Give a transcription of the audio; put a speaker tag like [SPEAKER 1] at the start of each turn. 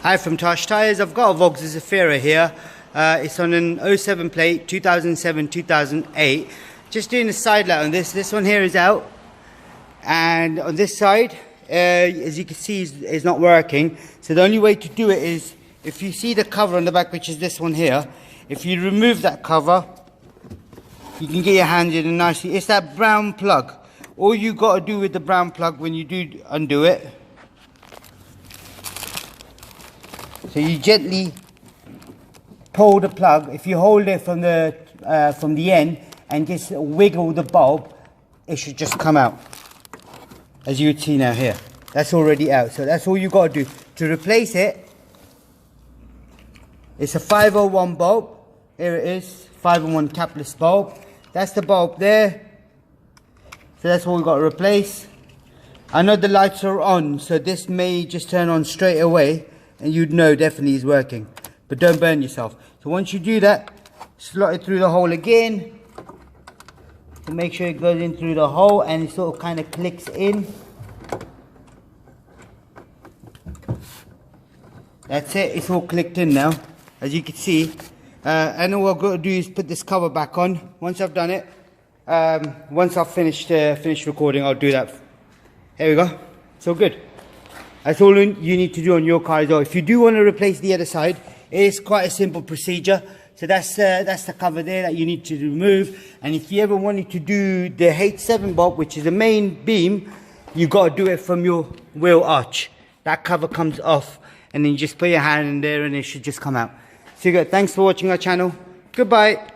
[SPEAKER 1] Hi from Tosh Tyres. I've got a Vauxhall Zafira here. It's on an 07 plate, 2007-2008. Just doing a side light on this. This one here is out. And on this side, as you can see, is not working. So the only way to do it is, if you see the cover on the back, which is this one here, if you remove that cover, you can get your hands in and nicely. It's that brown plug. All you got to do with the brown plug when you do undo it, so you gently pull the plug. If you hold it from the end and just wiggle the bulb, it should just come out, as you would see now here. That's already out. So that's all you got to do. To replace it, it's a 501 bulb. Here it is, 501 capless bulb. That's the bulb there. So that's what we've got to replace. I know the lights are on, so this may just turn on straight away and you'd know definitely it's working. But don't burn yourself. So once you do that, slot it through the hole again. So make sure it goes in through the hole and it sort of kind of clicks in. That's it, it's all clicked in now, as you can see. And all I've got to do is put this cover back on. Once I've done it, once I've finished recording, I'll do that. Here we go. It's all good. That's all you need to do on your car as well. If you do want to replace the other side, it is quite a simple procedure. So that's the cover there that you need to remove. And if you ever wanted to do the H7 bulb, which is the main beam, you got to do it from your wheel arch. That cover comes off, and then you just put your hand in there and it should just come out. So good. Thanks for watching our channel. Goodbye.